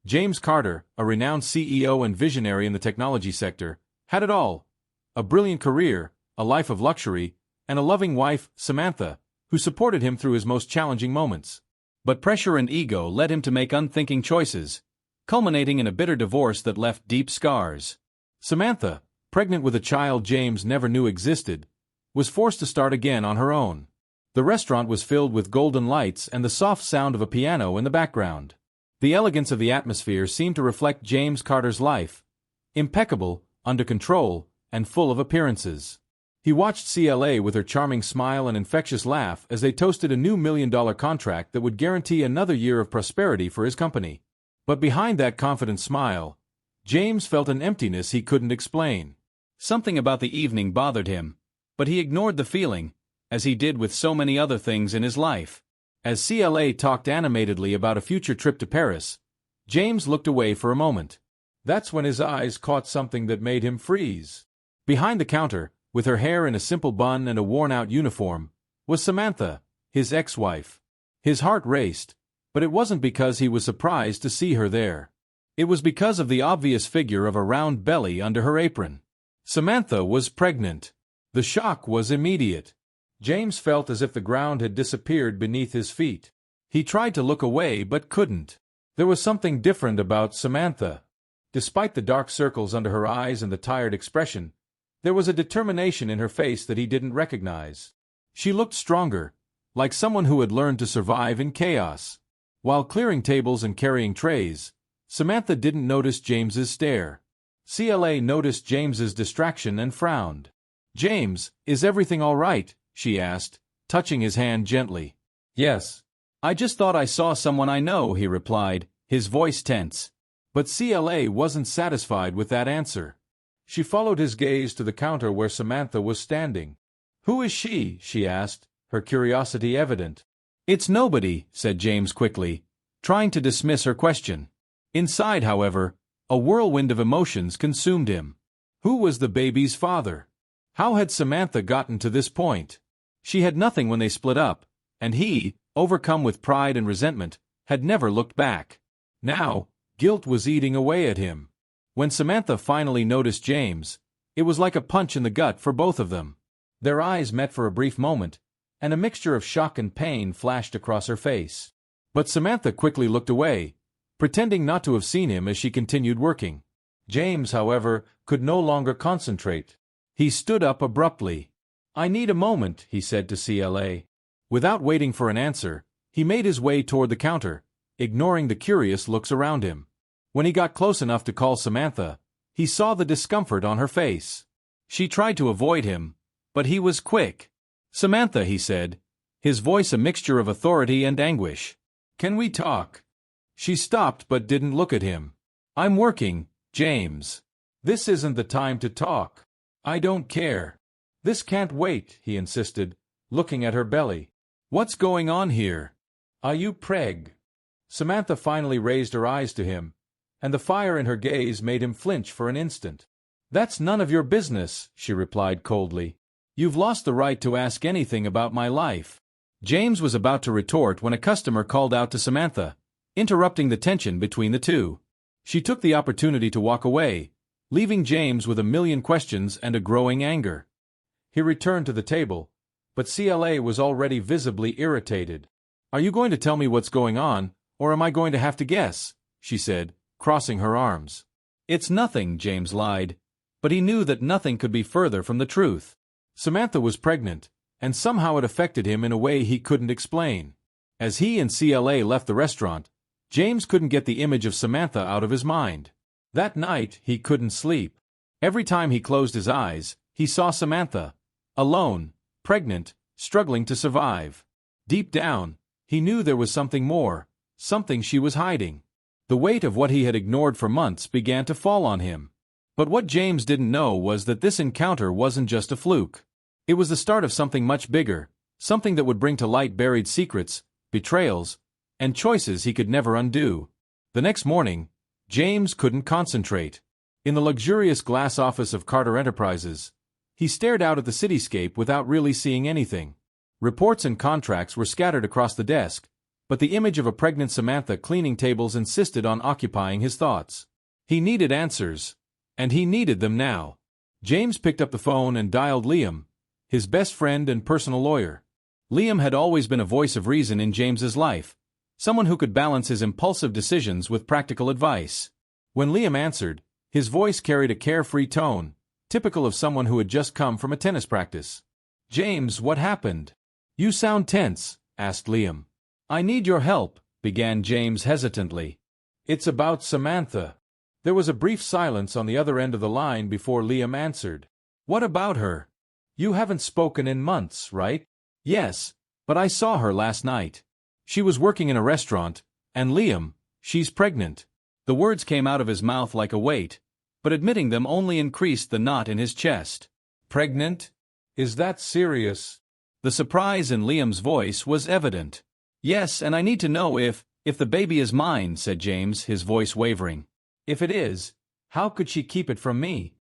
James Carter, a renowned CEO and visionary in the technology sector, had it all: a brilliant career, a life of luxury, and a loving wife, Samantha, who supported him through his most challenging moments. But pressure and ego led him to make unthinking choices, culminating in a bitter divorce that left deep scars. Samantha, pregnant with a child James never knew existed, was forced to start again on her own. The restaurant was filled with golden lights and the soft sound of a piano in the background. The elegance of the atmosphere seemed to reflect James Carter's life: impeccable, under control, and full of appearances. He watched CLA with her charming smile and infectious laugh as they toasted a new $1 million contract that would guarantee another year of prosperity for his company. But behind that confident smile, James felt an emptiness he couldn't explain. Something about the evening bothered him, but he ignored the feeling, as he did with so many other things in his life. As CLA talked animatedly about a future trip to Paris, James looked away for a moment. That's when his eyes caught something that made him freeze. Behind the counter, with her hair in a simple bun and a worn-out uniform, was Samantha, his ex-wife. His heart raced, but it wasn't because he was surprised to see her there. It was because of the obvious figure of a round belly under her apron. Samantha was pregnant. The shock was immediate. James felt as if the ground had disappeared beneath his feet. He tried to look away but couldn't. There was something different about Samantha. Despite the dark circles under her eyes and the tired expression, there was a determination in her face that he didn't recognize. She looked stronger, like someone who had learned to survive in chaos. While clearing tables and carrying trays, Samantha didn't notice James's stare. CLA noticed James's distraction and frowned. "James, is everything all right?" she asked, touching his hand gently. "Yes. I just thought I saw someone I know," he replied, his voice tense. But CLA wasn't satisfied with that answer. She followed his gaze to the counter where Samantha was standing. "Who is she?" she asked, her curiosity evident. "It's nobody," said James quickly, trying to dismiss her question. Inside, however, a whirlwind of emotions consumed him. Who was the baby's father? How had Samantha gotten to this point? She had nothing when they split up, and he, overcome with pride and resentment, had never looked back. Now, guilt was eating away at him. When Samantha finally noticed James, it was like a punch in the gut for both of them. Their eyes met for a brief moment, and a mixture of shock and pain flashed across her face. But Samantha quickly looked away, pretending not to have seen him as she continued working. James, however, could no longer concentrate. He stood up abruptly. "I need a moment," he said to CLA. Without waiting for an answer, he made his way toward the counter, ignoring the curious looks around him. When he got close enough to call Samantha, he saw the discomfort on her face. She tried to avoid him, but he was quick. "Samantha," he said, his voice a mixture of authority and anguish. "Can we talk?" She stopped but didn't look at him. "I'm working, James. This isn't the time to talk." "I don't care. This can't wait," he insisted, looking at her belly. "What's going on here? Are you preg?" Samantha finally raised her eyes to him, and the fire in her gaze made him flinch for an instant. "That's none of your business," she replied coldly. "You've lost the right to ask anything about my life." James was about to retort when a customer called out to Samantha, interrupting the tension between the two. She took the opportunity to walk away, leaving James with a million questions and a growing anger. He returned to the table, but CLA was already visibly irritated. "Are you going to tell me what's going on, or am I going to have to guess?" she said, crossing her arms. "It's nothing," James lied, but he knew that nothing could be further from the truth. Samantha was pregnant, and somehow it affected him in a way he couldn't explain. As he and CLA left the restaurant, James couldn't get the image of Samantha out of his mind. That night, he couldn't sleep. Every time he closed his eyes, he saw Samantha, alone, pregnant, struggling to survive. Deep down, he knew there was something more, something she was hiding. The weight of what he had ignored for months began to fall on him. But what James didn't know was that this encounter wasn't just a fluke. It was the start of something much bigger, something that would bring to light buried secrets, betrayals, and choices he could never undo. The next morning, James couldn't concentrate. In the luxurious glass office of Carter Enterprises, he stared out at the cityscape without really seeing anything. Reports and contracts were scattered across the desk, but the image of a pregnant Samantha cleaning tables insisted on occupying his thoughts. He needed answers, and he needed them now. James picked up the phone and dialed Liam, his best friend and personal lawyer. Liam had always been a voice of reason in James's life, someone who could balance his impulsive decisions with practical advice. When Liam answered, his voice carried a carefree tone, typical of someone who had just come from a tennis practice. "James, what happened? You sound tense," asked Liam. "I need your help," began James hesitantly. "It's about Samantha." There was a brief silence on the other end of the line before Liam answered. "What about her? You haven't spoken in months, right?" "Yes, but I saw her last night. She was working in a restaurant, and Liam, she's pregnant." The words came out of his mouth like a weight, but admitting them only increased the knot in his chest. "Pregnant? Is that serious?" The surprise in Liam's voice was evident. "Yes, and I need to know if the baby is mine," said James, his voice wavering. "If it is, how could she keep it from me?"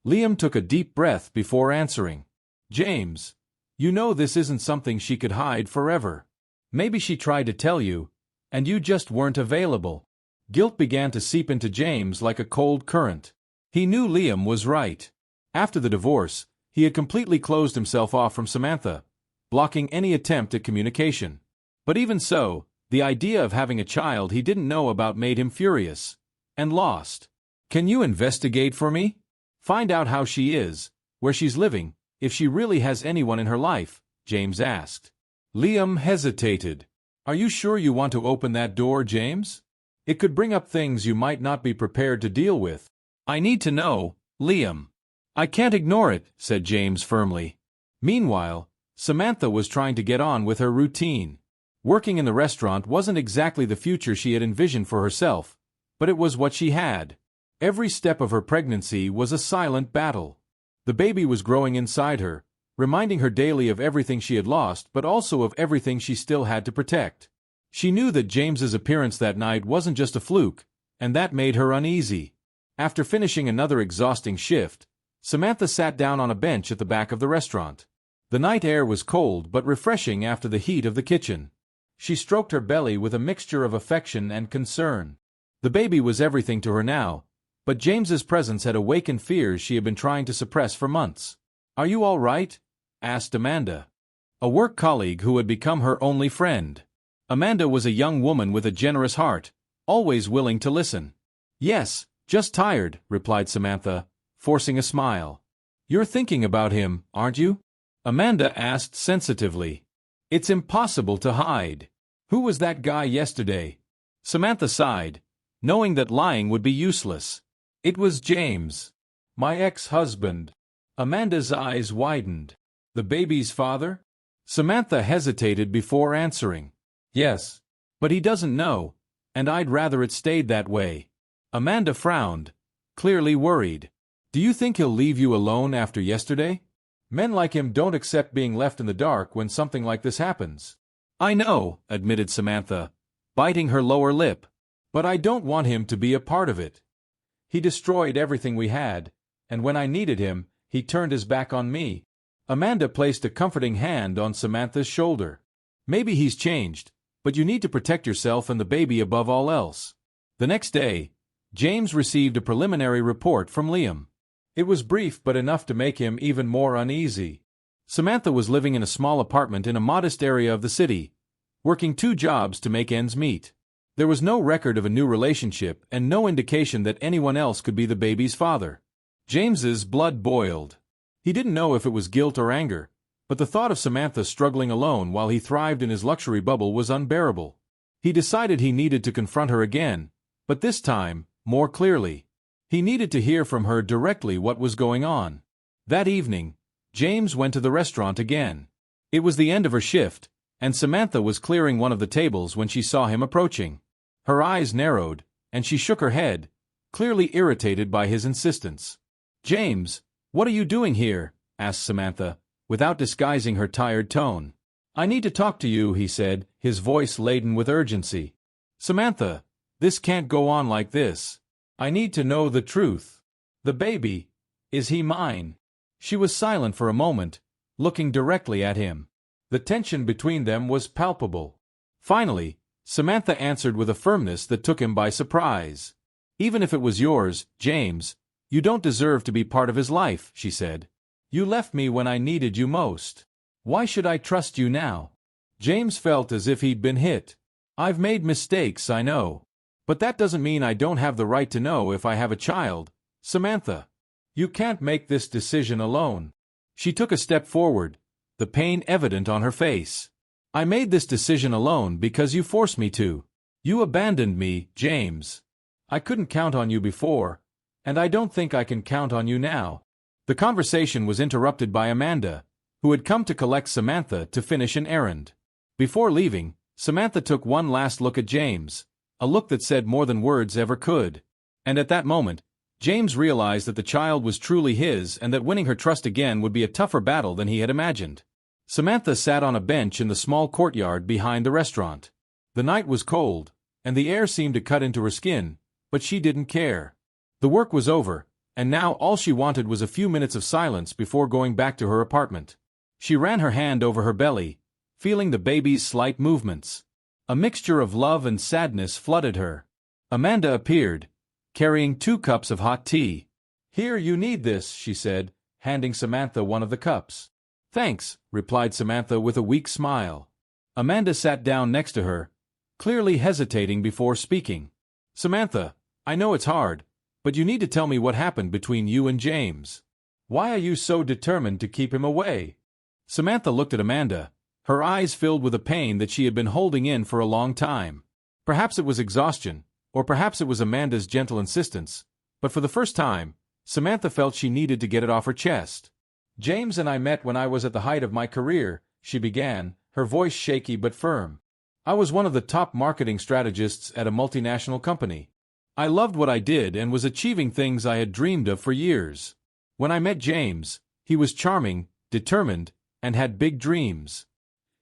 Liam took a deep breath before answering. "James, you know this isn't something she could hide forever. Maybe she tried to tell you, and you just weren't available." Guilt began to seep into James like a cold current. He knew Liam was right. After the divorce, he had completely closed himself off from Samantha, blocking any attempt at communication. But even so, the idea of having a child he didn't know about made him furious and lost. "Can you investigate for me? Find out how she is, where she's living, if she really has anyone in her life," James asked. Liam hesitated. "Are you sure you want to open that door, James? It could bring up things you might not be prepared to deal with." "I need to know, Liam." "I can't ignore it," said James firmly. Meanwhile, Samantha was trying to get on with her routine. Working in the restaurant wasn't exactly the future she had envisioned for herself, but it was what she had. Every step of her pregnancy was a silent battle. The baby was growing inside her, reminding her daily of everything she had lost but also of everything she still had to protect. She knew that James's appearance that night wasn't just a fluke, and that made her uneasy. After finishing another exhausting shift, Samantha sat down on a bench at the back of the restaurant. The night air was cold but refreshing after the heat of the kitchen. She stroked her belly with a mixture of affection and concern. The baby was everything to her now, but James's presence had awakened fears she had been trying to suppress for months. "Are you all right?" asked Amanda, a work colleague who had become her only friend. Amanda was a young woman with a generous heart, always willing to listen. "Yes, just tired," replied Samantha, forcing a smile. "You're thinking about him, aren't you?" Amanda asked sensitively. "It's impossible to hide. Who was that guy yesterday?" Samantha sighed, knowing that lying would be useless. "It was James. My ex-husband." Amanda's eyes widened. "The baby's father?" Samantha hesitated before answering. "Yes. But he doesn't know, and I'd rather it stayed that way." Amanda frowned, clearly worried. "Do you think he'll leave you alone after yesterday? Men like him don't accept being left in the dark when something like this happens." "I know," admitted Samantha, biting her lower lip. "But I don't want him to be a part of it. He destroyed everything we had, and when I needed him, he turned his back on me." Amanda placed a comforting hand on Samantha's shoulder. "Maybe he's changed, but you need to protect yourself and the baby above all else." The next day, James received a preliminary report from Liam. It was brief but enough to make him even more uneasy. Samantha was living in a small apartment in a modest area of the city, working 2 jobs to make ends meet. There was no record of a new relationship and no indication that anyone else could be the baby's father. James's blood boiled. He didn't know if it was guilt or anger, but the thought of Samantha struggling alone while he thrived in his luxury bubble was unbearable. He decided he needed to confront her again, but this time, more clearly. He needed to hear from her directly what was going on. That evening, James went to the restaurant again. It was the end of her shift, and Samantha was clearing one of the tables when she saw him approaching. Her eyes narrowed, and she shook her head, clearly irritated by his insistence. "James, what are you doing here?" asked Samantha, without disguising her tired tone. "I need to talk to you," he said, his voice laden with urgency. "Samantha, this can't go on like this. I need to know the truth. The baby, is he mine?" She was silent for a moment, looking directly at him. The tension between them was palpable. Finally, Samantha answered with a firmness that took him by surprise. Even if it was yours, James, you don't deserve to be part of his life, she said. You left me when I needed you most. Why should I trust you now? James felt as if he'd been hit. I've made mistakes, I know. But that doesn't mean I don't have the right to know if I have a child. Samantha, you can't make this decision alone. She took a step forward, the pain evident on her face. I made this decision alone because you forced me to. You abandoned me, James. I couldn't count on you before, and I don't think I can count on you now. The conversation was interrupted by Amanda, who had come to collect Samantha to finish an errand. Before leaving, Samantha took one last look at James, a look that said more than words ever could. And at that moment, James realized that the child was truly his and that winning her trust again would be a tougher battle than he had imagined. Samantha sat on a bench in the small courtyard behind the restaurant. The night was cold, and the air seemed to cut into her skin, but she didn't care. The work was over, and now all she wanted was a few minutes of silence before going back to her apartment. She ran her hand over her belly, feeling the baby's slight movements. A mixture of love and sadness flooded her. Amanda appeared, carrying 2 cups of hot tea. Here, you need this, she said, handing Samantha one of the cups. Thanks, replied Samantha with a weak smile. Amanda sat down next to her, clearly hesitating before speaking. Samantha, I know it's hard, but you need to tell me what happened between you and James. Why are you so determined to keep him away? Samantha looked at Amanda, her eyes filled with a pain that she had been holding in for a long time. Perhaps it was exhaustion, or perhaps it was Amanda's gentle insistence, but for the first time, Samantha felt she needed to get it off her chest. James and I met when I was at the height of my career, she began, her voice shaky but firm. I was one of the top marketing strategists at a multinational company. I loved what I did and was achieving things I had dreamed of for years. When I met James, he was charming, determined, and had big dreams.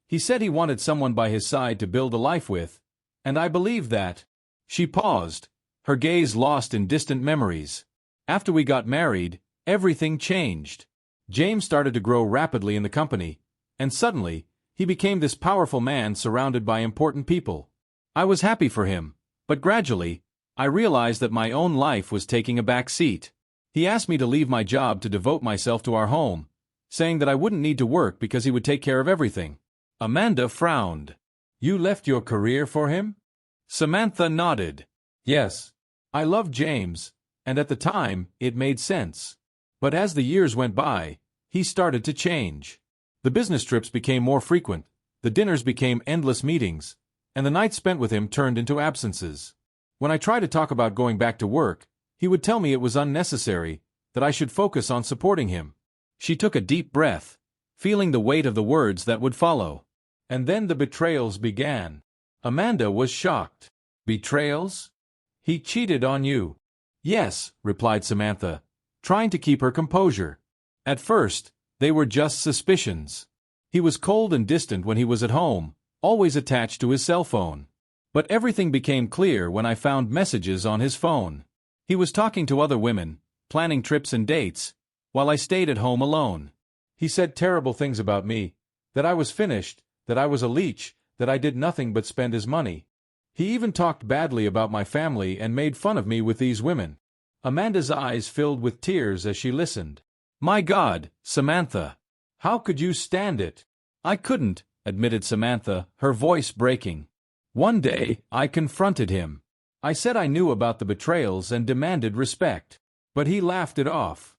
He said he wanted someone by his side to build a life with, and I believed that. She paused, her gaze lost in distant memories. After we got married, everything changed. James started to grow rapidly in the company, and suddenly, he became this powerful man surrounded by important people. I was happy for him, but gradually, I realized that my own life was taking a back seat. He asked me to leave my job to devote myself to our home, saying that I wouldn't need to work because he would take care of everything. Amanda frowned. You left your career for him? Samantha nodded. Yes. I loved James, and at the time, it made sense. But as the years went by, he started to change. The business trips became more frequent, the dinners became endless meetings, and the nights spent with him turned into absences. When I tried to talk about going back to work, he would tell me it was unnecessary, that I should focus on supporting him. She took a deep breath, feeling the weight of the words that would follow. And then the betrayals began. Amanda was shocked. Betrayals? He cheated on you. Yes, replied Samantha, trying to keep her composure. At first, they were just suspicions. He was cold and distant when he was at home, always attached to his cell phone. But everything became clear when I found messages on his phone. He was talking to other women, planning trips and dates, while I stayed at home alone. He said terrible things about me, that I was finished, that I was a leech, that I did nothing but spend his money. He even talked badly about my family and made fun of me with these women. Amanda's eyes filled with tears as she listened. My God, Samantha! How could you stand it? I couldn't, admitted Samantha, her voice breaking. One day, I confronted him. I said I knew about the betrayals and demanded respect. But he laughed it off.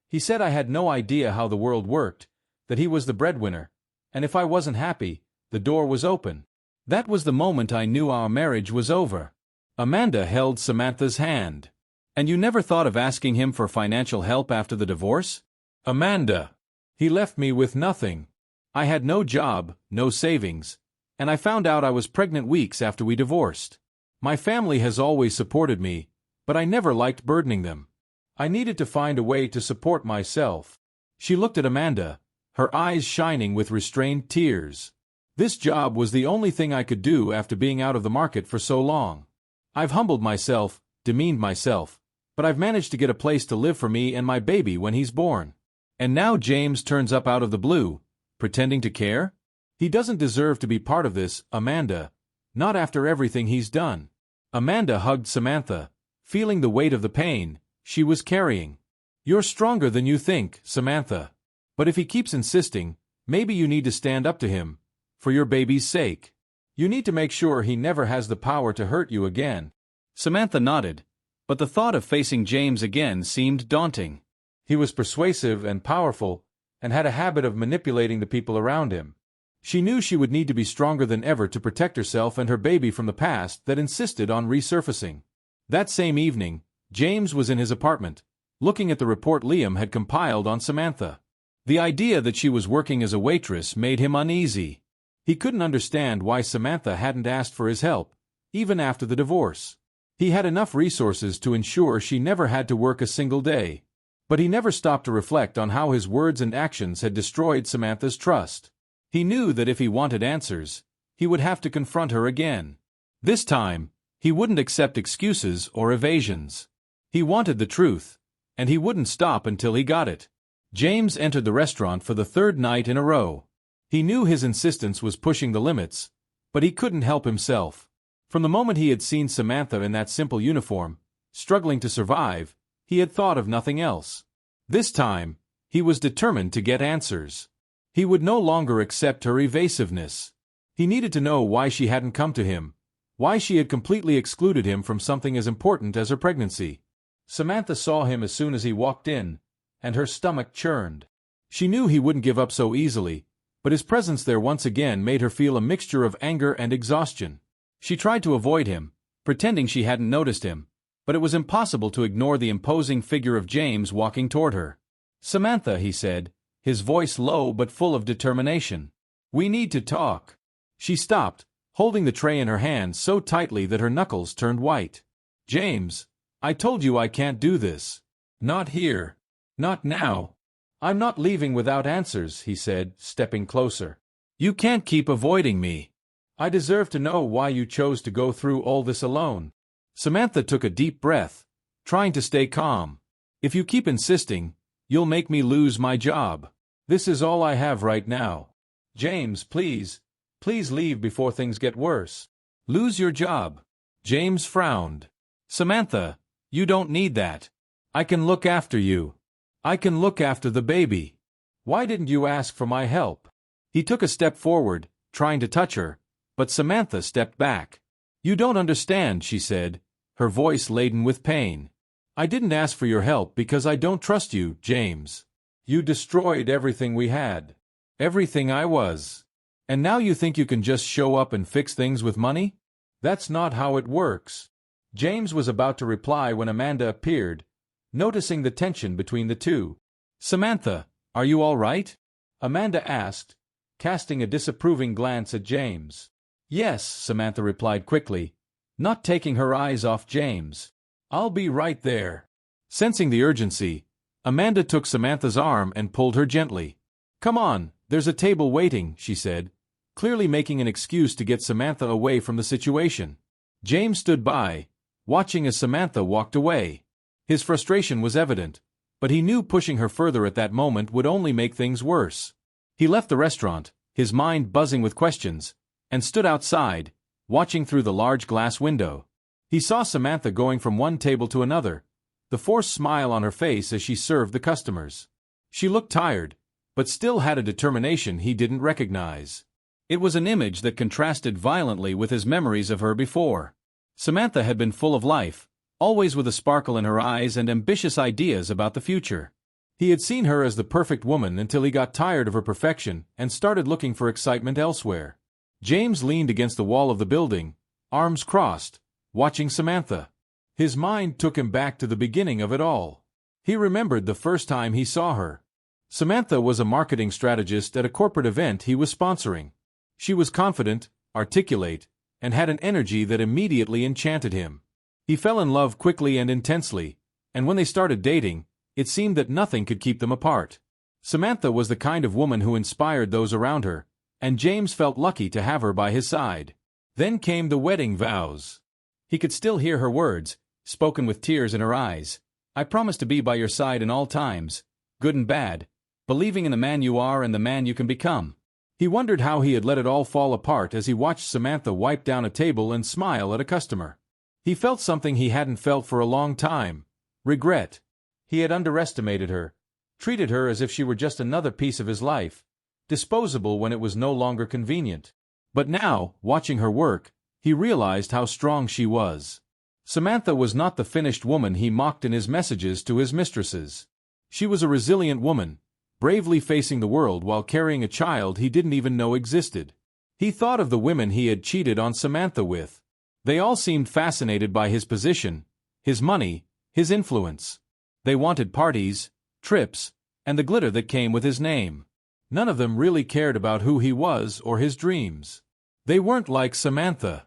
He said I had no idea how the world worked, that he was the breadwinner, and if I wasn't happy, the door was open. That was the moment I knew our marriage was over. Amanda held Samantha's hand. And you never thought of asking him for financial help after the divorce? Amanda. He left me with nothing. I had no job, no savings, and I found out I was pregnant weeks after we divorced. My family has always supported me, but I never liked burdening them. I needed to find a way to support myself. She looked at Amanda, her eyes shining with restrained tears. This job was the only thing I could do after being out of the market for so long. I've humbled myself, demeaned myself, but I've managed to get a place to live for me and my baby when he's born. And now James turns up out of the blue, pretending to care? He doesn't deserve to be part of this, Amanda. Not after everything he's done. Amanda hugged Samantha, feeling the weight of the pain she was carrying. You're stronger than you think, Samantha. But if he keeps insisting, maybe you need to stand up to him, for your baby's sake. You need to make sure he never has the power to hurt you again. Samantha nodded, but the thought of facing James again seemed daunting. He was persuasive and powerful, and had a habit of manipulating the people around him. She knew she would need to be stronger than ever to protect herself and her baby from the past that insisted on resurfacing. That same evening, James was in his apartment, looking at the report Liam had compiled on Samantha. The idea that she was working as a waitress made him uneasy. He couldn't understand why Samantha hadn't asked for his help, even after the divorce. He had enough resources to ensure she never had to work a single day. But he never stopped to reflect on how his words and actions had destroyed Samantha's trust. He knew that if he wanted answers, he would have to confront her again. This time, he wouldn't accept excuses or evasions. He wanted the truth, and he wouldn't stop until he got it. James entered the restaurant for the third night in a row. He knew his insistence was pushing the limits, but he couldn't help himself. From the moment he had seen Samantha in that simple uniform, struggling to survive, he had thought of nothing else. This time, he was determined to get answers. He would no longer accept her evasiveness. He needed to know why she hadn't come to him, why she had completely excluded him from something as important as her pregnancy. Samantha saw him as soon as he walked in, and her stomach churned. She knew he wouldn't give up so easily, but his presence there once again made her feel a mixture of anger and exhaustion. She tried to avoid him, pretending she hadn't noticed him, but it was impossible to ignore the imposing figure of James walking toward her. "Samantha," he said, his voice low but full of determination. "We need to talk." She stopped, holding the tray in her hands so tightly that her knuckles turned white. "James, I told you I can't do this. Not here. Not now. I'm not leaving without answers," he said, stepping closer. "You can't keep avoiding me. I deserve to know why you chose to go through all this alone." Samantha took a deep breath, trying to stay calm. "If you keep insisting, you'll make me lose my job. This is all I have right now. James, please leave before things get worse." "Lose your job?" James frowned. "Samantha, you don't need that. I can look after you. I can look after the baby. Why didn't you ask for my help?" He took a step forward, trying to touch her, but Samantha stepped back. "You don't understand," she said, her voice laden with pain. "I didn't ask for your help because I don't trust you, James. You destroyed everything we had. Everything I was. And now you think you can just show up and fix things with money? That's not how it works." James was about to reply when Amanda appeared, noticing the tension between the two. "Samantha, are you all right?" Amanda asked, casting a disapproving glance at James. "Yes," Samantha replied quickly, not taking her eyes off James. "I'll be right there." Sensing the urgency, Amanda took Samantha's arm and pulled her gently. "Come on, there's a table waiting," she said, clearly making an excuse to get Samantha away from the situation. James stood by, watching as Samantha walked away. His frustration was evident, but he knew pushing her further at that moment would only make things worse. He left the restaurant, his mind buzzing with questions, and stood outside, watching through the large glass window. He saw Samantha going from one table to another, the forced smile on her face as she served the customers. She looked tired, but still had a determination he didn't recognize. It was an image that contrasted violently with his memories of her before. Samantha had been full of life, always with a sparkle in her eyes and ambitious ideas about the future. He had seen her as the perfect woman until he got tired of her perfection and started looking for excitement elsewhere. James leaned against the wall of the building, arms crossed, watching Samantha. His mind took him back to the beginning of it all. He remembered the first time he saw her. Samantha was a marketing strategist at a corporate event he was sponsoring. She was confident, articulate, and had an energy that immediately enchanted him. He fell in love quickly and intensely, and when they started dating, it seemed that nothing could keep them apart. Samantha was the kind of woman who inspired those around her, and James felt lucky to have her by his side. Then came the wedding vows. He could still hear her words, spoken with tears in her eyes. "I promise to be by your side in all times, good and bad, believing in the man you are and the man you can become." He wondered how he had let it all fall apart as he watched Samantha wipe down a table and smile at a customer. He felt something he hadn't felt for a long time: regret. He had underestimated her, treated her as if she were just another piece of his life, disposable when it was no longer convenient. But now, watching her work, he realized how strong she was. Samantha was not the finished woman he mocked in his messages to his mistresses. She was a resilient woman, bravely facing the world while carrying a child he didn't even know existed. He thought of the women he had cheated on Samantha with. They all seemed fascinated by his position, his money, his influence. They wanted parties, trips, and the glitter that came with his name. None of them really cared about who he was or his dreams. They weren't like Samantha.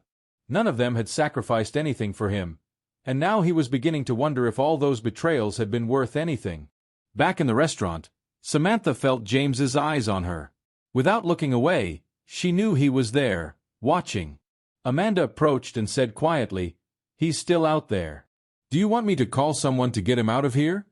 None of them had sacrificed anything for him, and now he was beginning to wonder if all those betrayals had been worth anything. Back in the restaurant, Samantha felt James's eyes on her. Without looking away, she knew he was there, watching. Amanda approached and said quietly, "He's still out there. Do you want me to call someone to get him out of here?"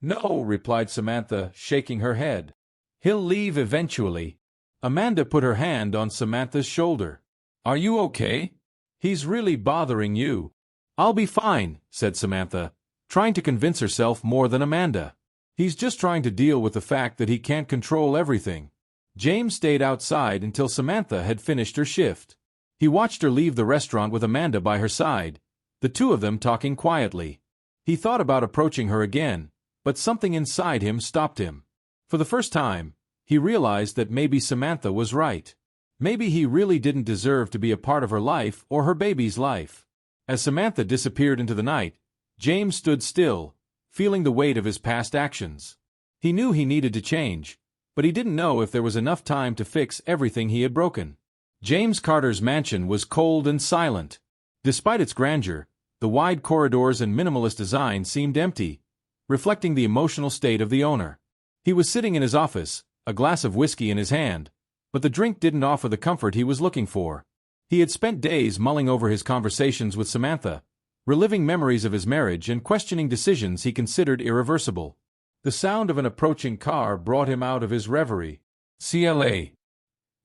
"No," replied Samantha, shaking her head. "He'll leave eventually." Amanda put her hand on Samantha's shoulder. "Are you okay? He's really bothering you." "I'll be fine," said Samantha, trying to convince herself more than Amanda. "He's just trying to deal with the fact that he can't control everything." James stayed outside until Samantha had finished her shift. He watched her leave the restaurant with Amanda by her side, the two of them talking quietly. He thought about approaching her again, but something inside him stopped him. For the first time, he realized that maybe Samantha was right. Maybe he really didn't deserve to be a part of her life or her baby's life. As Samantha disappeared into the night, James stood still, feeling the weight of his past actions. He knew he needed to change, but he didn't know if there was enough time to fix everything he had broken. James Carter's mansion was cold and silent. Despite its grandeur, the wide corridors and minimalist design seemed empty, reflecting the emotional state of the owner. He was sitting in his office, a glass of whiskey in his hand, but the drink didn't offer the comfort he was looking for. He had spent days mulling over his conversations with Samantha, reliving memories of his marriage and questioning decisions he considered irreversible. The sound of an approaching car brought him out of his reverie. CLA.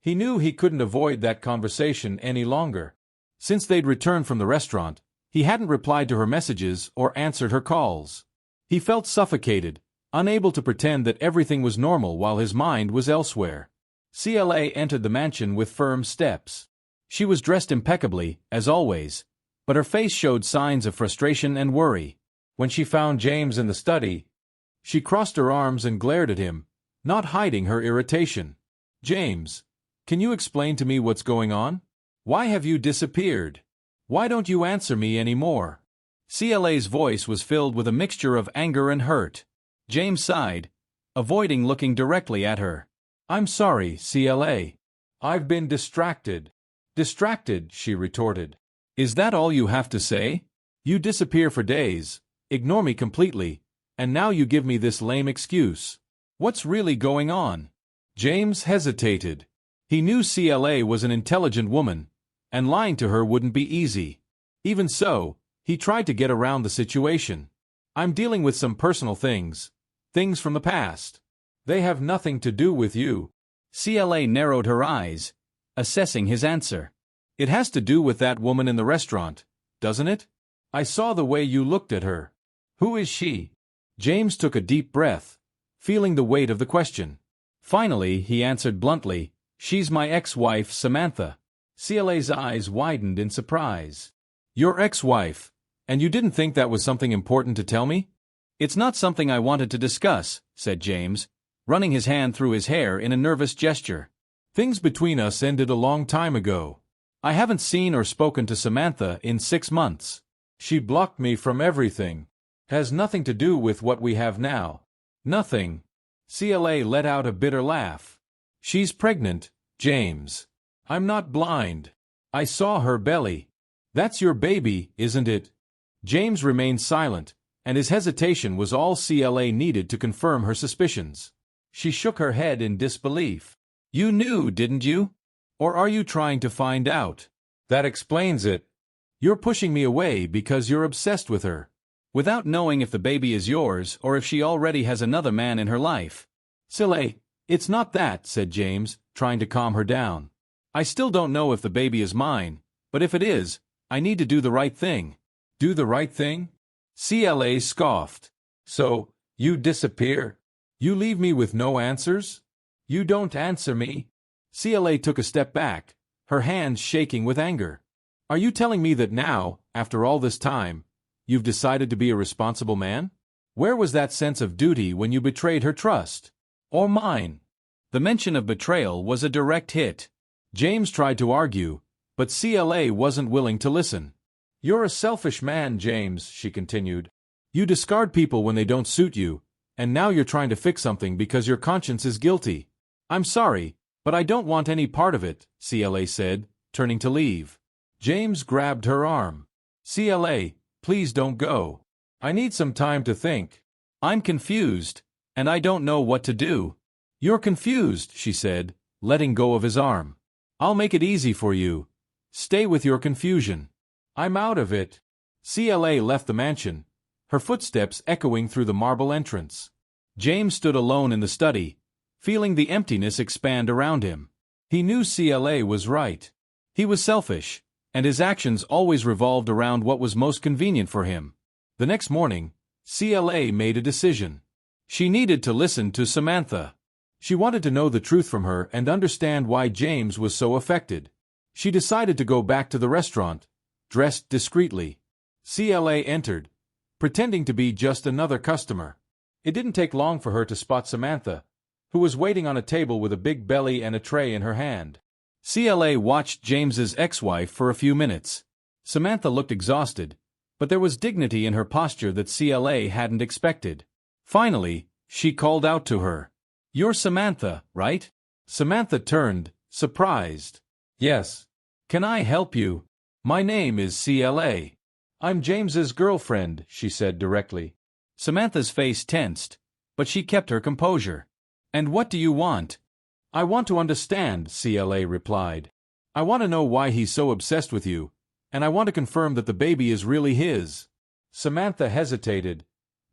He knew he couldn't avoid that conversation any longer. Since they'd returned from the restaurant, he hadn't replied to her messages or answered her calls. He felt suffocated, unable to pretend that everything was normal while his mind was elsewhere. CLA entered the mansion with firm steps. She was dressed impeccably, as always, but her face showed signs of frustration and worry. When she found James in the study, she crossed her arms and glared at him, not hiding her irritation. "James, can you explain to me what's going on? Why have you disappeared? Why don't you answer me anymore?" CLA's voice was filled with a mixture of anger and hurt. James sighed, avoiding looking directly at her. "I'm sorry, CLA. I've been distracted." "Distracted," she retorted. "Is that all you have to say? You disappear for days, ignore me completely, and now you give me this lame excuse. What's really going on?" James hesitated. He knew CLA was an intelligent woman, and lying to her wouldn't be easy. Even so, he tried to get around the situation. "I'm dealing with some personal things from the past. They have nothing to do with you." CLA narrowed her eyes, assessing his answer. "It has to do with that woman in the restaurant, doesn't it? I saw the way you looked at her. Who is she?" James took a deep breath, feeling the weight of the question. Finally, he answered bluntly, "She's my ex-wife, Samantha." CLA's eyes widened in surprise. "Your ex-wife? And you didn't think that was something important to tell me?" "It's not something I wanted to discuss," said James, running his hand through his hair in a nervous gesture. "Things between us ended a long time ago. I haven't seen or spoken to Samantha in 6 months. She blocked me from everything. Has nothing to do with what we have now. Nothing." CLA let out a bitter laugh. "She's pregnant, James. I'm not blind. I saw her belly. That's your baby, isn't it?" James remained silent, and his hesitation was all CLA needed to confirm her suspicions. She shook her head in disbelief. "You knew, didn't you? Or are you trying to find out?" "That explains it. You're pushing me away because you're obsessed with her." "Without knowing if the baby is yours or if she already has another man in her life." "Silly, it's not that," said James, trying to calm her down. "I still don't know if the baby is mine, but if it is, I need to do the right thing." "Do the right thing?" CLA scoffed. "So, you disappear? You leave me with no answers? You don't answer me?" CLA took a step back, her hands shaking with anger. "Are you telling me that now, after all this time, you've decided to be a responsible man? Where was that sense of duty when you betrayed her trust? Or mine?" The mention of betrayal was a direct hit. James tried to argue, but CLA wasn't willing to listen. "You're a selfish man, James," she continued. "You discard people when they don't suit you, and now you're trying to fix something because your conscience is guilty." "I'm sorry, but I don't want any part of it," CLA said, turning to leave. James grabbed her arm. "CLA, please don't go. I need some time to think. I'm confused, and I don't know what to do." "You're confused," she said, letting go of his arm. "I'll make it easy for you. Stay with your confusion." "I'm out of it." CLA left the mansion, her footsteps echoing through the marble entrance. James stood alone in the study, feeling the emptiness expand around him. He knew CLA was right. He was selfish, and his actions always revolved around what was most convenient for him. The next morning, CLA made a decision. She needed to listen to Samantha. She wanted to know the truth from her and understand why James was so affected. She decided to go back to the restaurant, dressed discreetly. CLA entered, pretending to be just another customer. It didn't take long for her to spot Samantha, who was waiting on a table with a big belly and a tray in her hand. CLA watched James's ex-wife for a few minutes. Samantha looked exhausted, but there was dignity in her posture that CLA hadn't expected. Finally, she called out to her. "You're Samantha, right?" Samantha turned, surprised. "Yes. Can I help you? My name is CLA. I'm James's girlfriend," she said directly. Samantha's face tensed, but she kept her composure. "And what do you want?" "I want to understand," CLA replied. "I want to know why he's so obsessed with you, and I want to confirm that the baby is really his." Samantha hesitated,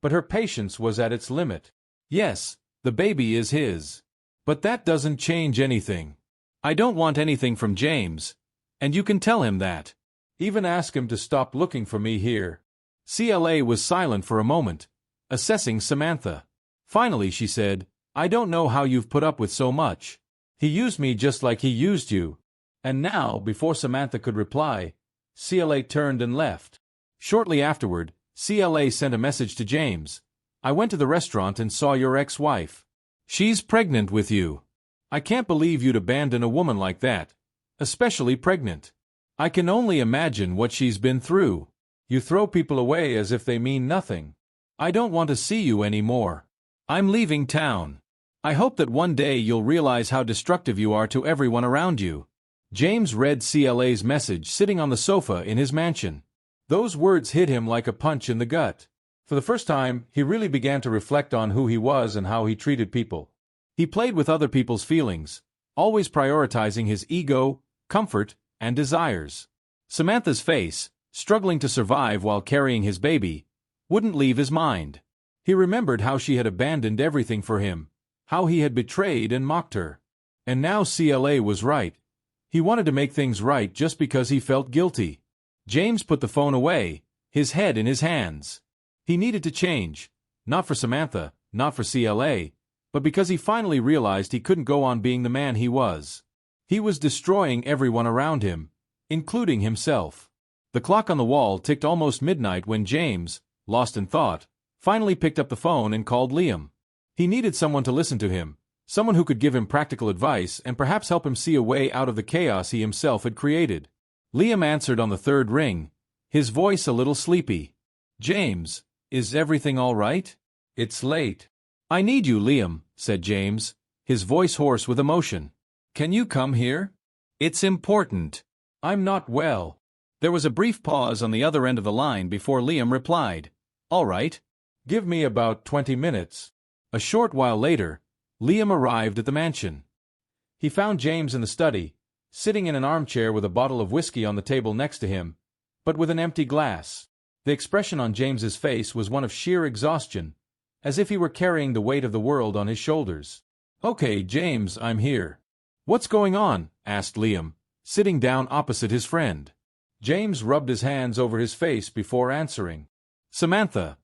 but her patience was at its limit. "Yes, the baby is his. But that doesn't change anything. I don't want anything from James, and you can tell him that. Even ask him to stop looking for me here." CLA was silent for a moment, assessing Samantha. Finally she said, "I don't know how you've put up with so much. He used me just like he used you." And now, before Samantha could reply, CLA turned and left. Shortly afterward, CLA sent a message to James. "I went to the restaurant and saw your ex-wife. She's pregnant with you. I can't believe you'd abandon a woman like that, especially pregnant. I can only imagine what she's been through. You throw people away as if they mean nothing. I don't want to see you anymore. I'm leaving town. I hope that one day you'll realize how destructive you are to everyone around you." James read CLA's message sitting on the sofa in his mansion. Those words hit him like a punch in the gut. For the first time, he really began to reflect on who he was and how he treated people. He played with other people's feelings, always prioritizing his ego, comfort, and desires. Samantha's face, struggling to survive while carrying his baby, wouldn't leave his mind. He remembered how she had abandoned everything for him, how he had betrayed and mocked her. And now CLA was right. He wanted to make things right just because he felt guilty. James put the phone away, his head in his hands. He needed to change, not for Samantha, not for CLA, but because he finally realized he couldn't go on being the man he was. He was destroying everyone around him, including himself. The clock on the wall ticked almost midnight when James, lost in thought, finally picked up the phone and called Liam. He needed someone to listen to him, someone who could give him practical advice and perhaps help him see a way out of the chaos he himself had created. Liam answered on the third ring, his voice a little sleepy. "James, is everything all right? It's late." "I need you, Liam," said James, his voice hoarse with emotion. "Can you come here? It's important. I'm not well." There was a brief pause on the other end of the line before Liam replied, "All right. Give me about 20 minutes. A short while later, Liam arrived at the mansion. He found James in the study, sitting in an armchair with a bottle of whiskey on the table next to him, but with an empty glass. The expression on James's face was one of sheer exhaustion, as if he were carrying the weight of the world on his shoulders. "Okay, James, I'm here. "What's going on?" asked Liam, sitting down opposite his friend. James rubbed his hands over his face before answering. "Samantha.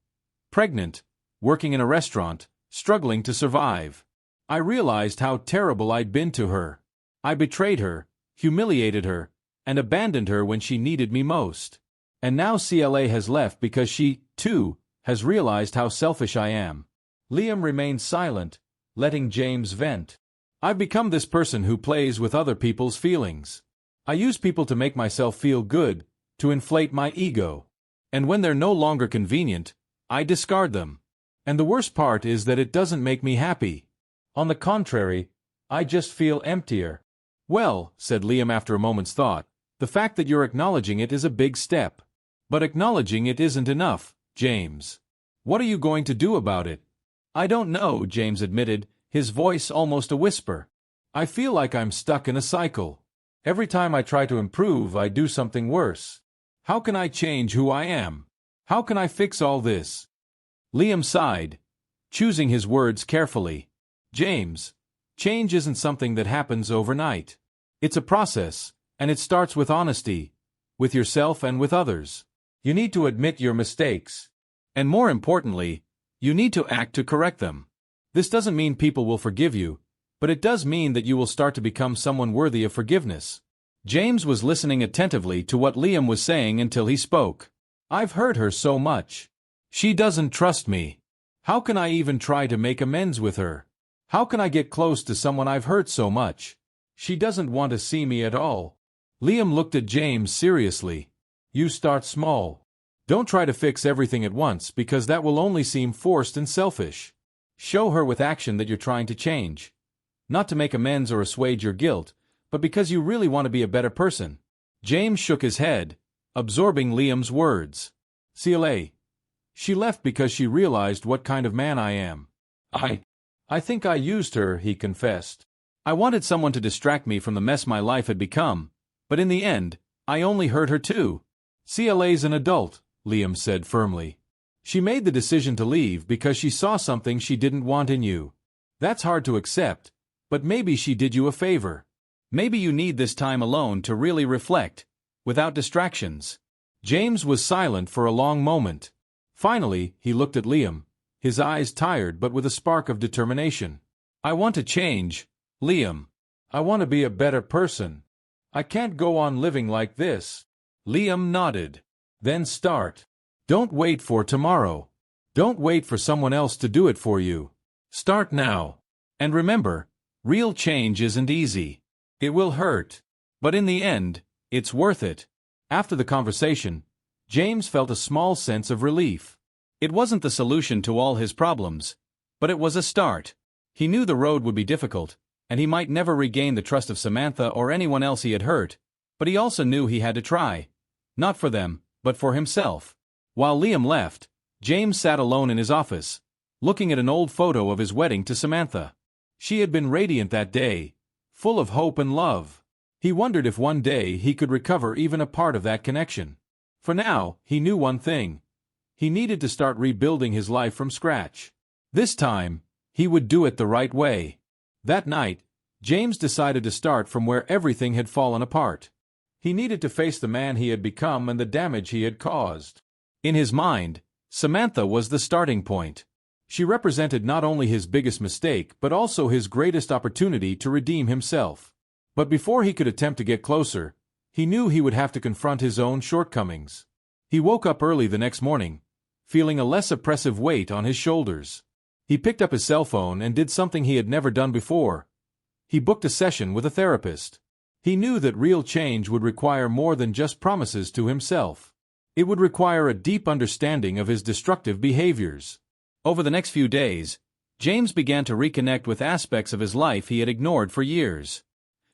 Pregnant, working in a restaurant, struggling to survive. I realized how terrible I'd been to her. I betrayed her, humiliated her, and abandoned her when she needed me most. And now CLA has left because she, too, has realized how selfish I am." Liam remained silent, letting James vent. "I've become this person who plays with other people's feelings. I use people to make myself feel good, to inflate my ego. And when they're no longer convenient, I discard them. And the worst part is that it doesn't make me happy. On the contrary, I just feel emptier." "Well," said Liam after a moment's thought, "the fact that you're acknowledging it is a big step. But acknowledging it isn't enough, James. What are you going to do about it?" "I don't know," James admitted, his voice almost a whisper. "I feel like I'm stuck in a cycle. Every time I try to improve, I do something worse. How can I change who I am? How can I fix all this?" Liam sighed, choosing his words carefully. "James, change isn't something that happens overnight. It's a process, and it starts with honesty, with yourself and with others. You need to admit your mistakes. And more importantly, you need to act to correct them. This doesn't mean people will forgive you, but it does mean that you will start to become someone worthy of forgiveness." James was listening attentively to what Liam was saying until he spoke. "I've hurt her so much. She doesn't trust me. How can I even try to make amends with her? How can I get close to someone I've hurt so much? She doesn't want to see me at all." Liam looked at James seriously. "You start small. Don't try to fix everything at once because that will only seem forced and selfish. Show her with action that you're trying to change. Not to make amends or assuage your guilt, but because you really want to be a better person." James shook his head, absorbing Liam's words. "CLA. She left because she realized what kind of man I am. I think I used her," he confessed. "I wanted someone to distract me from the mess my life had become, but in the end, I only hurt her too." "CLA's an adult," Liam said firmly. "She made the decision to leave because she saw something she didn't want in you. That's hard to accept, but maybe she did you a favor. Maybe you need this time alone to really reflect, without distractions." James was silent for a long moment. Finally, he looked at Liam, his eyes tired but with a spark of determination. "I want to change, Liam. I want to be a better person. I can't go on living like this." Liam nodded. "Then start. Don't wait for tomorrow. Don't wait for someone else to do it for you. Start now. And remember, real change isn't easy. It will hurt. But in the end, it's worth it." After the conversation, James felt a small sense of relief. It wasn't the solution to all his problems, but it was a start. He knew the road would be difficult, and he might never regain the trust of Samantha or anyone else he had hurt, but he also knew he had to try. Not for them, but for himself. While Liam left, James sat alone in his office, looking at an old photo of his wedding to Samantha. She had been radiant that day, full of hope and love. He wondered if one day he could recover even a part of that connection. For now, he knew one thing. He needed to start rebuilding his life from scratch. This time, he would do it the right way. That night, James decided to start from where everything had fallen apart. He needed to face the man he had become and the damage he had caused. In his mind, Samantha was the starting point. She represented not only his biggest mistake but also his greatest opportunity to redeem himself. But before he could attempt to get closer, he knew he would have to confront his own shortcomings. He woke up early the next morning, feeling a less oppressive weight on his shoulders. He picked up his cell phone and did something he had never done before. He booked a session with a therapist. He knew that real change would require more than just promises to himself. It would require a deep understanding of his destructive behaviors. Over the next few days, James began to reconnect with aspects of his life he had ignored for years.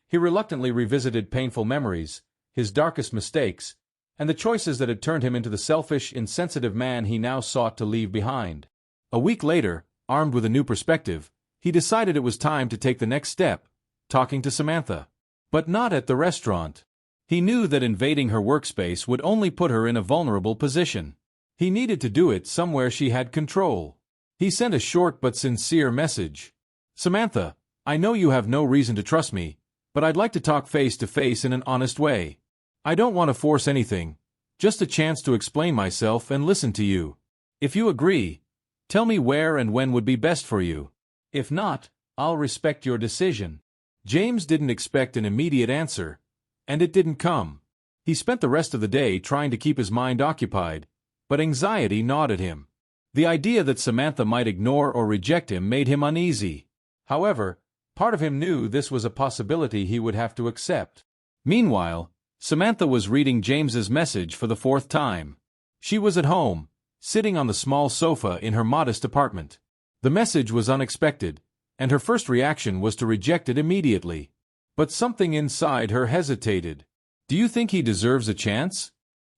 He reluctantly revisited painful memories, his darkest mistakes, and the choices that had turned him into the selfish, insensitive man he now sought to leave behind. A week later, armed with a new perspective, he decided it was time to take the next step, talking to Samantha. But not at the restaurant. He knew that invading her workspace would only put her in a vulnerable position. He needed to do it somewhere she had control. He sent a short but sincere message. "Samantha, I know you have no reason to trust me, but I'd like to talk face to face in an honest way. I don't want to force anything, just a chance to explain myself and listen to you. If you agree, tell me where and when would be best for you. If not, I'll respect your decision." James didn't expect an immediate answer, and it didn't come. He spent the rest of the day trying to keep his mind occupied, but anxiety gnawed at him. The idea that Samantha might ignore or reject him made him uneasy. However, part of him knew this was a possibility he would have to accept. Meanwhile, Samantha was reading James's message for the fourth time. She was at home, sitting on the small sofa in her modest apartment. The message was unexpected, and her first reaction was to reject it immediately. But something inside her hesitated. "Do you think he deserves a chance?"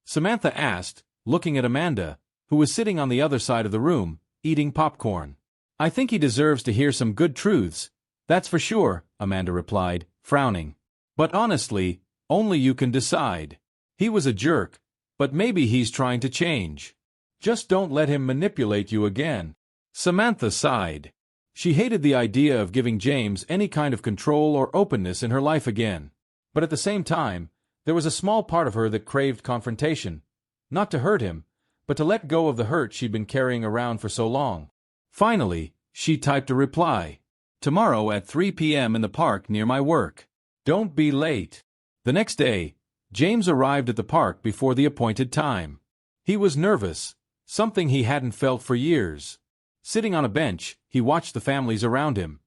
Samantha asked, looking at Amanda, who was sitting on the other side of the room, eating popcorn. "I think he deserves to hear some good truths, that's for sure," Amanda replied, frowning. "But honestly, only you can decide. He was a jerk, but maybe he's trying to change. Just don't let him manipulate you again." Samantha sighed. She hated the idea of giving James any kind of control or openness in her life again. But at the same time, there was a small part of her that craved confrontation. Not to hurt him, but to let go of the hurt she'd been carrying around for so long. Finally, she typed a reply. "Tomorrow at 3 p.m. in the park near my work. Don't be late." The next day, James arrived at the park before the appointed time. He was nervous, something he hadn't felt for years. Sitting on a bench, he watched the families around him.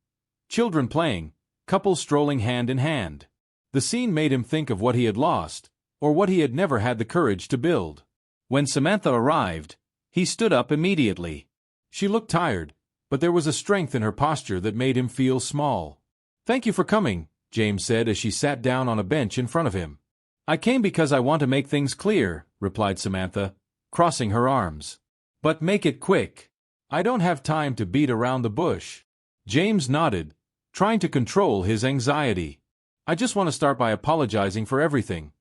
Children playing, couples strolling hand in hand. The scene made him think of what he had lost, or what he had never had the courage to build. When Samantha arrived, he stood up immediately. She looked tired, but there was a strength in her posture that made him feel small. "Thank you for coming," James said as she sat down on a bench in front of him. "I came because I want to make things clear," replied Samantha, crossing her arms. "But make it quick. I don't have time to beat around the bush." James nodded, trying to control his anxiety. "I just want to start by apologizing for everything.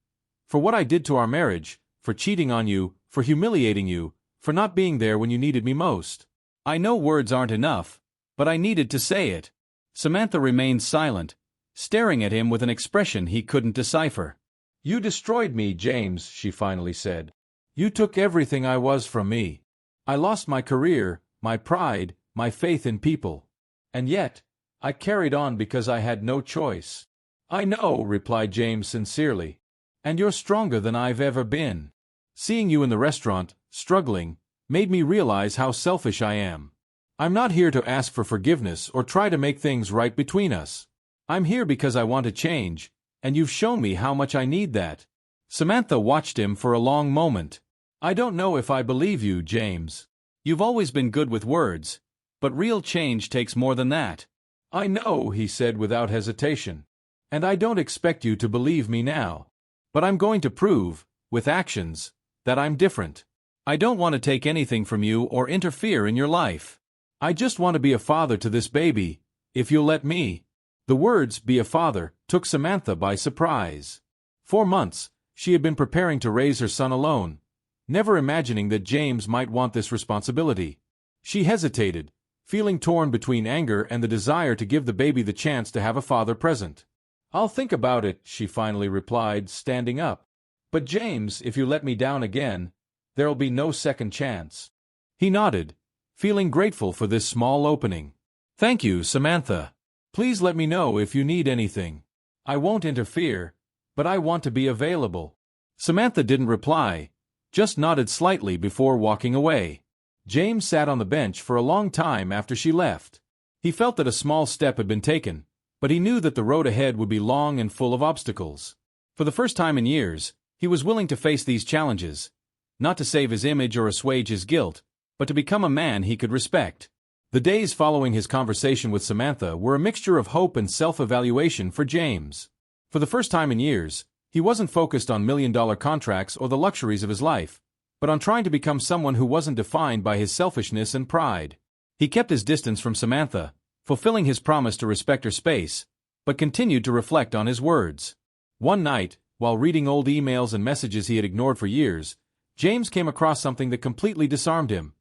For what I did to our marriage, for cheating on you, for humiliating you, for not being there when you needed me most. I know words aren't enough, but I needed to say it." Samantha remained silent, staring at him with an expression he couldn't decipher. "You destroyed me, James," she finally said. "You took everything I was from me. I lost my career, my pride, my faith in people. And yet, I carried on because I had no choice." "I know," replied James sincerely. "And you're stronger than I've ever been. Seeing you in the restaurant, struggling, made me realize how selfish I am. I'm not here to ask for forgiveness or try to make things right between us. I'm here because I want to change, and you've shown me how much I need that." Samantha watched him for a long moment. "I don't know if I believe you, James. You've always been good with words, but real change takes more than that." "I know," he said without hesitation. "And I don't expect you to believe me now. But I'm going to prove, with actions, that I'm different. I don't want to take anything from you or interfere in your life. I just want to be a father to this baby, if you'll let me." The words, "be a father," took Samantha by surprise. For months, she had been preparing to raise her son alone, never imagining that James might want this responsibility. She hesitated, feeling torn between anger and the desire to give the baby the chance to have a father present. "I'll think about it," she finally replied, standing up. "But James, if you let me down again, there'll be no second chance." He nodded, feeling grateful for this small opening. "Thank you, Samantha. Please let me know if you need anything. I won't interfere, but I want to be available." Samantha didn't reply, just nodded slightly before walking away. James sat on the bench for a long time after she left. He felt that a small step had been taken, but he knew that the road ahead would be long and full of obstacles. For the first time in years, he was willing to face these challenges, not to save his image or assuage his guilt, but to become a man he could respect. The days following his conversation with Samantha were a mixture of hope and self-evaluation for James. For the first time in years, he wasn't focused on million-dollar contracts or the luxuries of his life, but on trying to become someone who wasn't defined by his selfishness and pride. He kept his distance from Samantha, fulfilling his promise to respect her space, but continued to reflect on his words. One night, while reading old emails and messages he had ignored for years, James came across something that completely disarmed him.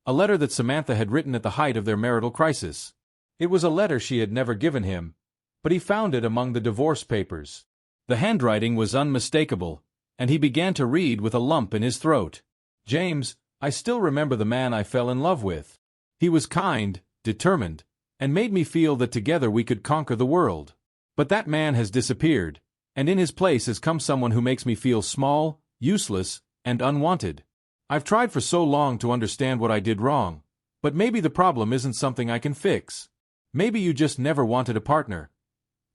A letter that Samantha had written at the height of their marital crisis. It was a letter she had never given him, but he found it among the divorce papers. The handwriting was unmistakable, and he began to read with a lump in his throat. James, I still remember the man I fell in love with. He was kind, determined, and made me feel that together we could conquer the world. But that man has disappeared, and in his place has come someone who makes me feel small, useless, and unwanted. I've tried for so long to understand what I did wrong, but maybe the problem isn't something I can fix. Maybe you just never wanted a partner.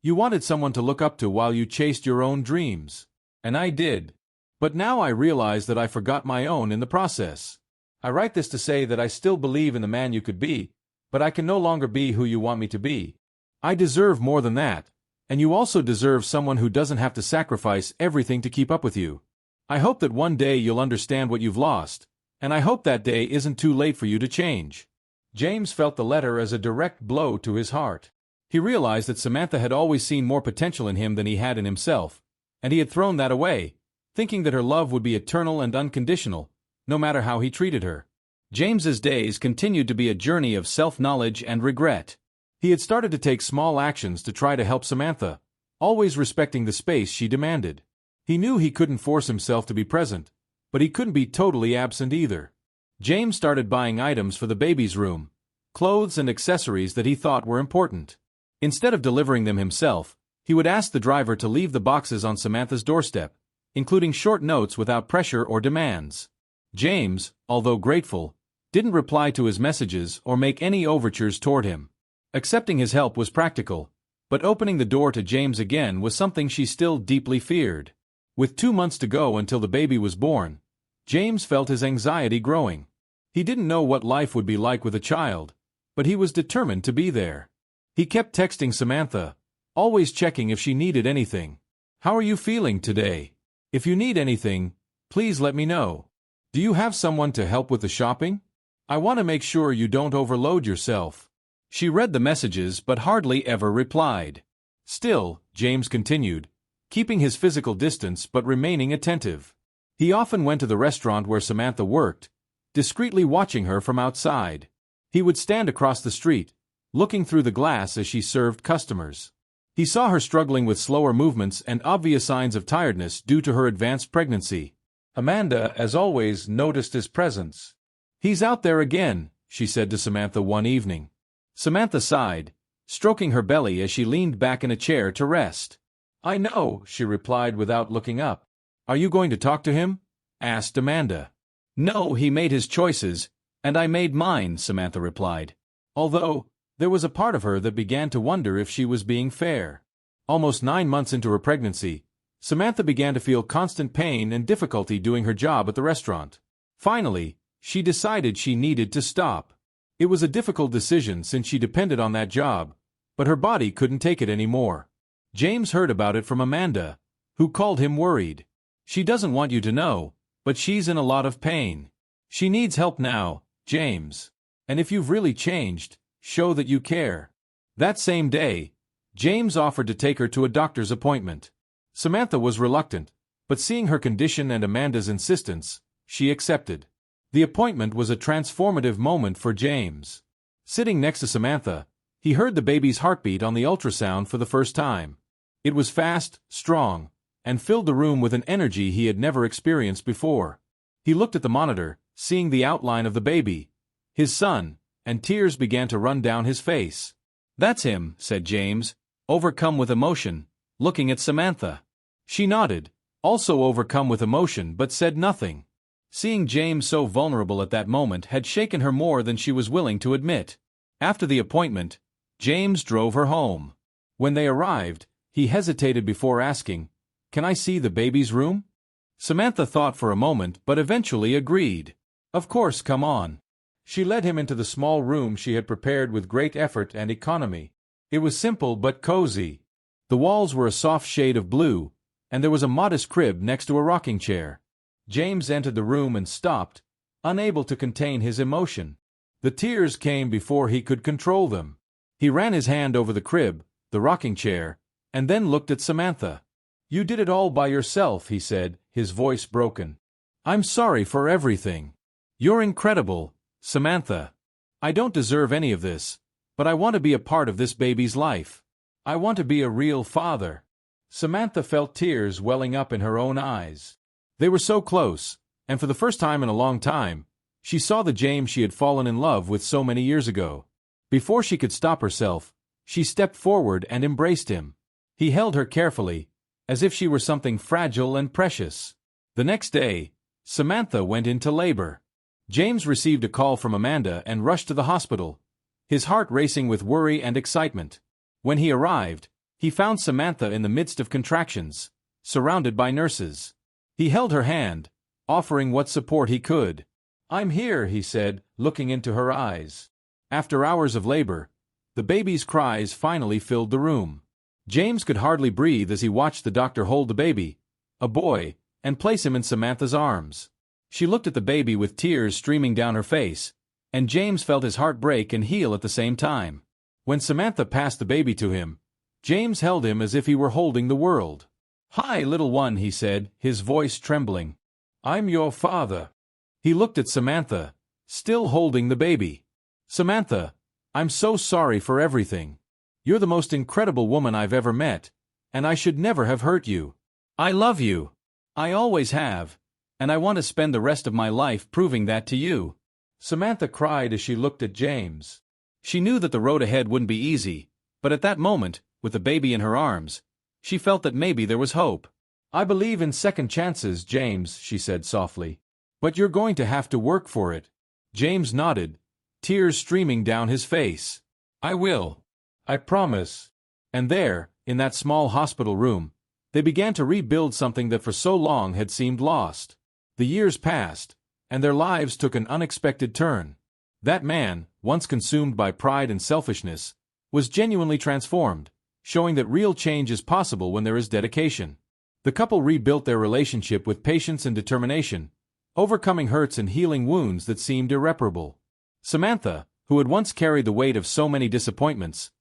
You wanted someone to look up to while you chased your own dreams. And I did. But now I realize that I forgot my own in the process. I write this to say that I still believe in the man you could be, but I can no longer be who you want me to be. I deserve more than that, and you also deserve someone who doesn't have to sacrifice everything to keep up with you. I hope that one day you'll understand what you've lost, and I hope that day isn't too late for you to change. James felt the letter as a direct blow to his heart. He realized that Samantha had always seen more potential in him than he had in himself, and he had thrown that away, thinking that her love would be eternal and unconditional, no matter how he treated her. James's days continued to be a journey of self-knowledge and regret. He had started to take small actions to try to help Samantha, always respecting the space she demanded. He knew he couldn't force himself to be present, but he couldn't be totally absent either. James started buying items for the baby's room, clothes and accessories that he thought were important. Instead of delivering them himself, he would ask the driver to leave the boxes on Samantha's doorstep, including short notes without pressure or demands. James, although grateful, didn't reply to his messages or make any overtures toward him. Accepting his help was practical, but opening the door to James again was something she still deeply feared. With 2 months to go until the baby was born, James felt his anxiety growing. He didn't know what life would be like with a child, but he was determined to be there. He kept texting Samantha, always checking if she needed anything. "How are you feeling today? If you need anything, please let me know. Do you have someone to help with the shopping? I want to make sure you don't overload yourself." She read the messages but hardly ever replied. Still, James continued, keeping his physical distance but remaining attentive. He often went to the restaurant where Samantha worked, discreetly watching her from outside. He would stand across the street, looking through the glass as she served customers. He saw her struggling with slower movements and obvious signs of tiredness due to her advanced pregnancy. Amanda, as always, noticed his presence. "He's out there again," she said to Samantha one evening. Samantha sighed, stroking her belly as she leaned back in a chair to rest. "I know," she replied without looking up. "Are you going to talk to him?" asked Amanda. "No, he made his choices, and I made mine," Samantha replied. Although, there was a part of her that began to wonder if she was being fair. Almost 9 months into her pregnancy, Samantha began to feel constant pain and difficulty doing her job at the restaurant. Finally, she decided she needed to stop. It was a difficult decision since she depended on that job, but her body couldn't take it anymore. James heard about it from Amanda, who called him worried. "She doesn't want you to know, but she's in a lot of pain. She needs help now, James. And if you've really changed, show that you care." That same day, James offered to take her to a doctor's appointment. Samantha was reluctant, but seeing her condition and Amanda's insistence, she accepted. The appointment was a transformative moment for James. Sitting next to Samantha, he heard the baby's heartbeat on the ultrasound for the first time. It was fast, strong, and filled the room with an energy he had never experienced before. He looked at the monitor, seeing the outline of the baby, his son, and tears began to run down his face. "That's him," said James, overcome with emotion, looking at Samantha. She nodded, also overcome with emotion but said nothing. Seeing James so vulnerable at that moment had shaken her more than she was willing to admit. After the appointment, James drove her home. When they arrived, he hesitated before asking, "Can I see the baby's room?" Samantha thought for a moment but eventually agreed. "Of course, come on." She led him into the small room she had prepared with great effort and economy. It was simple but cozy. The walls were a soft shade of blue, and there was a modest crib next to a rocking chair. James entered the room and stopped, unable to contain his emotion. The tears came before he could control them. He ran his hand over the crib, the rocking chair, and then looked at Samantha. "You did it all by yourself," he said, his voice broken. "I'm sorry for everything. You're incredible, Samantha. I don't deserve any of this, but I want to be a part of this baby's life. I want to be a real father. Samantha felt tears welling up in her own eyes. They were so close, and for the first time in a long time, she saw the James she had fallen in love with so many years ago. Before she could stop herself, she stepped forward and embraced him. He held her carefully, as if she were something fragile and precious. The next day, Samantha went into labor. James received a call from Amanda and rushed to the hospital, his heart racing with worry and excitement. When he arrived, he found Samantha in the midst of contractions, surrounded by nurses. He held her hand, offering what support he could. "I'm here," he said, looking into her eyes. After hours of labor, the baby's cries finally filled the room. James could hardly breathe as he watched the doctor hold the baby, a boy, and place him in Samantha's arms. She looked at the baby with tears streaming down her face, and James felt his heart break and heal at the same time. When Samantha passed the baby to him, James held him as if he were holding the world. "Hi, little one," he said, his voice trembling. "I'm your father." He looked at Samantha, still holding the baby. "Samantha, I'm so sorry for everything. You're the most incredible woman I've ever met, and I should never have hurt you. I love you. I always have, and I want to spend the rest of my life proving that to you." Samantha cried as she looked at James. She knew that the road ahead wouldn't be easy, but at that moment, with the baby in her arms, she felt that maybe there was hope. "I believe in second chances, James," she said softly. "But you're going to have to work for it." James nodded, tears streaming down his face. "I will. I promise." And there, in that small hospital room, they began to rebuild something that for so long had seemed lost. The years passed, and their lives took an unexpected turn. That man, once consumed by pride and selfishness, was genuinely transformed, showing that real change is possible when there is dedication. The couple rebuilt their relationship with patience and determination, overcoming hurts and healing wounds that seemed irreparable. Samantha, who had once carried the weight of so many disappointments,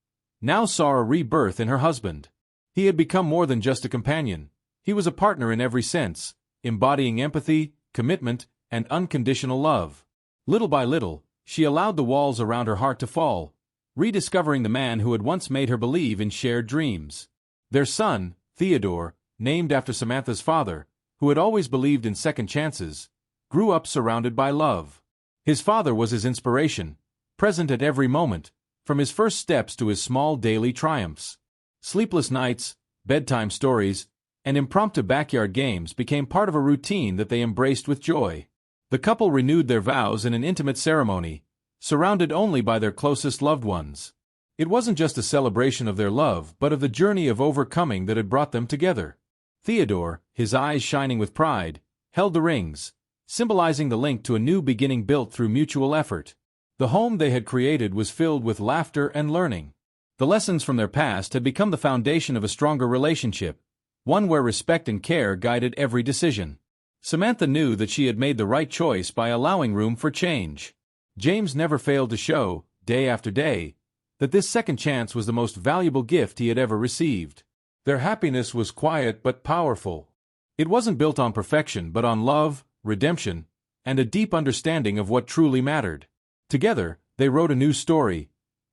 now saw a rebirth in her husband. He had become more than just a companion. He was a partner in every sense, embodying empathy, commitment, and unconditional love. Little by little, she allowed the walls around her heart to fall, rediscovering the man who had once made her believe in shared dreams. Their son, Theodore, named after Samantha's father, who had always believed in second chances, grew up surrounded by love. His father was his inspiration, present at every moment, from his first steps to his small daily triumphs. Sleepless nights, bedtime stories, and impromptu backyard games became part of a routine that they embraced with joy. The couple renewed their vows in an intimate ceremony, surrounded only by their closest loved ones. It wasn't just a celebration of their love, but of the journey of overcoming that had brought them together. Theodore, his eyes shining with pride, held the rings, symbolizing the link to a new beginning built through mutual effort. The home they had created was filled with laughter and learning. The lessons from their past had become the foundation of a stronger relationship, one where respect and care guided every decision. Samantha knew that she had made the right choice by allowing room for change. James never failed to show, day after day, that this second chance was the most valuable gift he had ever received. Their happiness was quiet but powerful. It wasn't built on perfection but on love, redemption, and a deep understanding of what truly mattered. Together, they wrote a new story,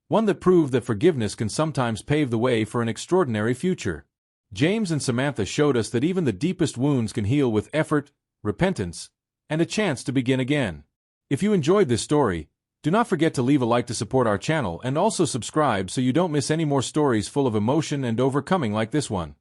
one that proved that forgiveness can sometimes pave the way for an extraordinary future. James and Samantha showed us that even the deepest wounds can heal with effort, repentance, and a chance to begin again. If you enjoyed this story, do not forget to leave a like to support our channel and also subscribe so you don't miss any more stories full of emotion and overcoming like this one.